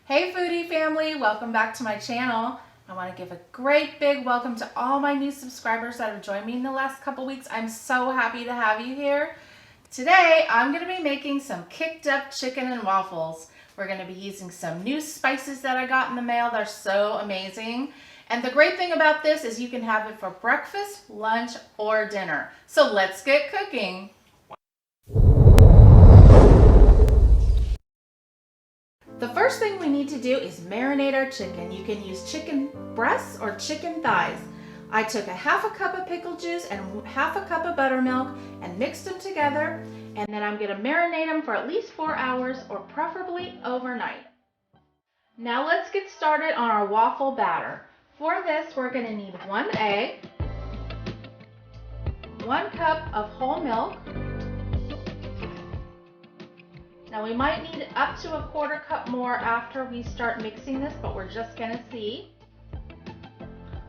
Hey foodie family, welcome back to my channel. I want to give a great big welcome to all my new subscribers that have joined me in the last couple weeks. I'm so happy to have you here. Today I'm going to be making some kicked up chicken and waffles. We're going to be using some new spices that I got in the mail. They're so amazing. And the great thing about this is you can have it for breakfast, lunch, or dinner. So let's get cooking. The first thing we need to do is marinate our chicken. You can use chicken breasts or chicken thighs. I took a half a cup of pickle juice and half a cup of buttermilk and mixed them together, and then I'm going to marinate them for at least 4 hours or preferably overnight. Now let's get started on our waffle batter. For this we're going to need 1 egg, 1 cup of whole milk. Now we might need up to a 1/4 cup more after we start mixing this, but we're just going to see.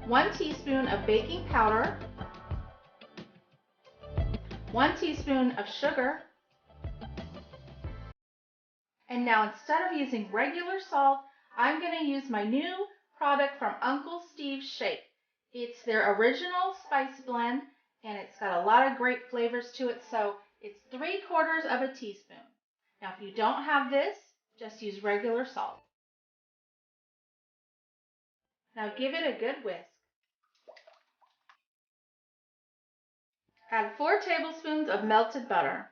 1 teaspoon of baking powder, 1 teaspoon of sugar, and now instead of using regular salt, I'm going to use my new product from Uncle Steve's Shake. It's their original spice blend, and it's got a lot of great flavors to it, so it's 3/4 of a teaspoon. Now if you don't have this, just use regular salt. Now give it a good whisk. Add 4 tablespoons of melted butter.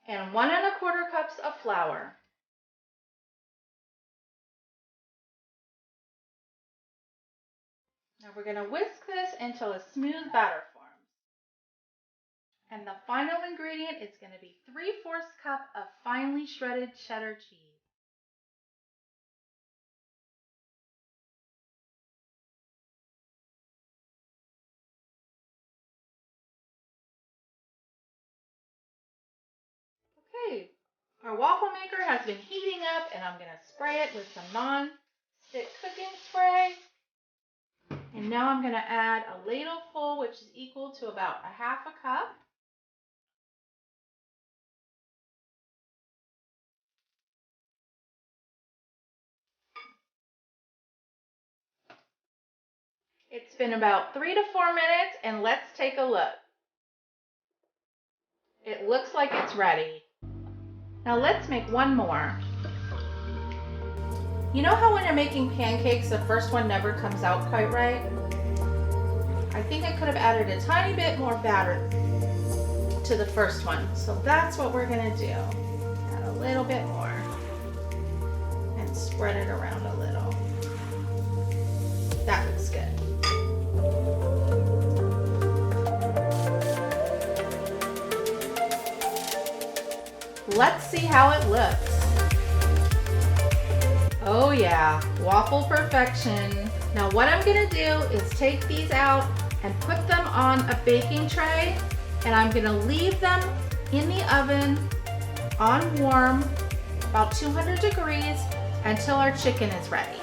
And 1 1/4 cups of flour. Now we're going to whisk this until a smooth batter forms. And the final ingredient is going to be 3/4 cup of finely shredded cheddar cheese. Okay, our waffle maker has been heating up, and I'm going to spray it with some non-stick cooking spray. And now I'm going to add a ladleful, which is equal to about 1/2 cup. It's been about 3 to 4 minutes, and let's take a look. It looks like it's ready. Now let's make one more. You know how when you're making pancakes, the first one never comes out quite right? I think I could have added a tiny bit more batter to the first one. So that's what we're going to do. Add a little bit more and spread it around a little. That looks good. Let's see how it looks. Oh yeah, waffle perfection. Now what I'm gonna do is take these out and put them on a baking tray, and I'm gonna leave them in the oven on warm, about 200 degrees, until our chicken is ready.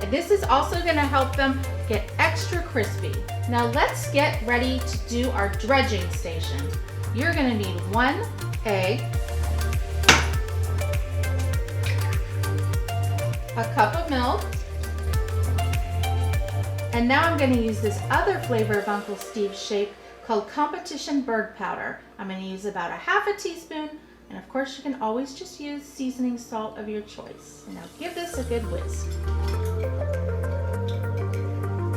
And this is also gonna help them get extra crispy. Now let's get ready to do our dredging station. You're gonna need 1 egg, a cup of milk, and now I'm going to use this other flavor of Uncle Steve's Shake called Competition Bird Powder. I'm going to use about 1/2 teaspoon, and of course you can always just use seasoning salt of your choice. And now give this a good whisk.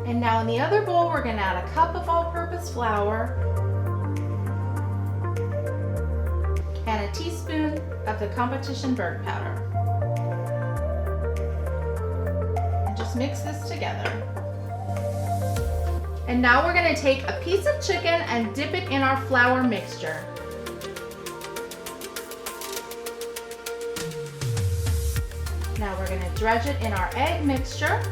And now in the other bowl we're going to add a cup of all-purpose flour and a teaspoon of the Competition Bird Powder. And just mix this together. And now we're going to take a piece of chicken and dip it in our flour mixture. Now we're going to dredge it in our egg mixture.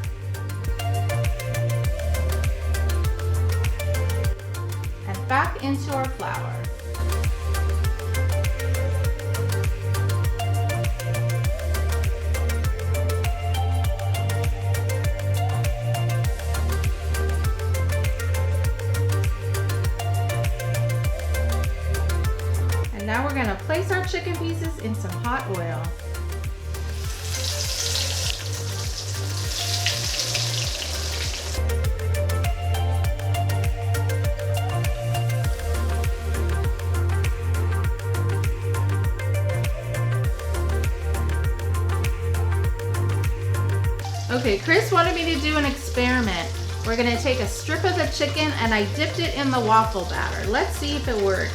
And back into our flour. Now we're gonna place our chicken pieces in some hot oil. Okay, Chris wanted me to do an experiment. We're gonna take a strip of the chicken and I dipped it in the waffle batter. Let's see if it works.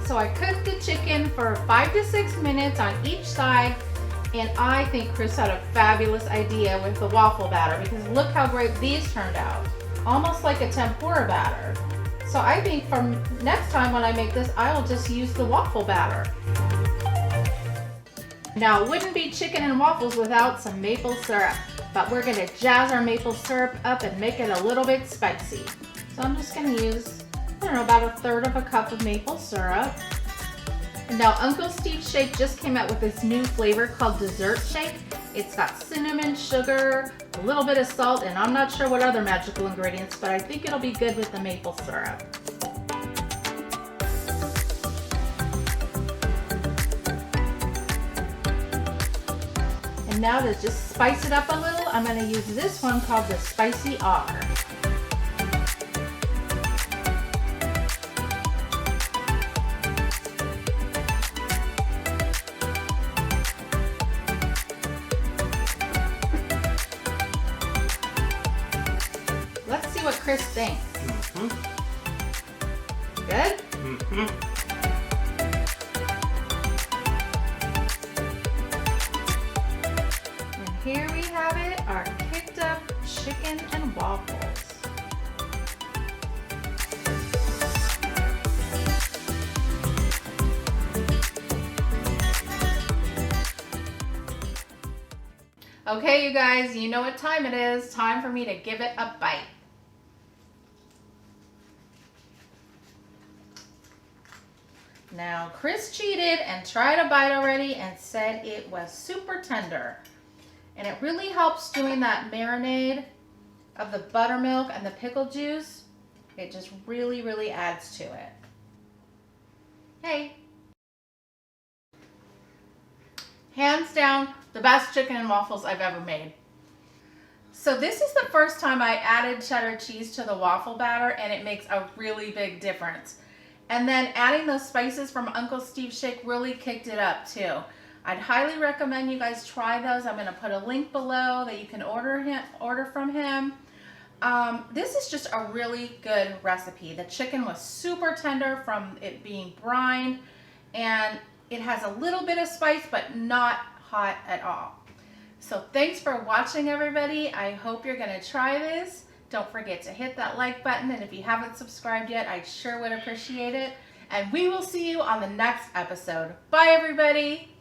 So I cooked the chicken for 5 to 6 minutes on each side, and I think Chris had a fabulous idea with the waffle batter because look how great these turned out. Almost like a tempura batter. So I think from next time when I make this, I'll just use the waffle batter. Now, it wouldn't be chicken and waffles without some maple syrup, but we're gonna jazz our maple syrup up and make it a little bit spicy. So I'm just gonna use, I don't know, about 1/3 cup of maple syrup. And now Uncle Steve's Shake just came out with this new flavor called Dessert Shake. It's got cinnamon, sugar, a little bit of salt, and I'm not sure what other magical ingredients, but I think it'll be good with the maple syrup. And now to just spice it up a little, I'm going to use this one called the Spicy R. Let's see what Chris thinks. Good? Here we have it, our kicked up chicken and waffles. Okay, you guys, you know what time it is. Time for me to give it a bite. Now, Chris cheated and tried a bite already and said it was super tender. And it really helps doing that marinade of the buttermilk and the pickle juice. It just really, really adds to it. Hey. Hands down, the best chicken and waffles I've ever made. So this is the first time I added cheddar cheese to the waffle batter, and it makes a really big difference. And then adding those spices from Uncle Steve's Shake really kicked it up too. I'd highly recommend you guys try those. I'm going to put a link below that you can order from him. This is just a really good recipe. The chicken was super tender from it being brine, and it has a little bit of spice, but not hot at all. So thanks for watching, everybody. I hope you're going to try this. Don't forget to hit that like button, and if you haven't subscribed yet, I sure would appreciate it. And we will see you on the next episode. Bye, everybody.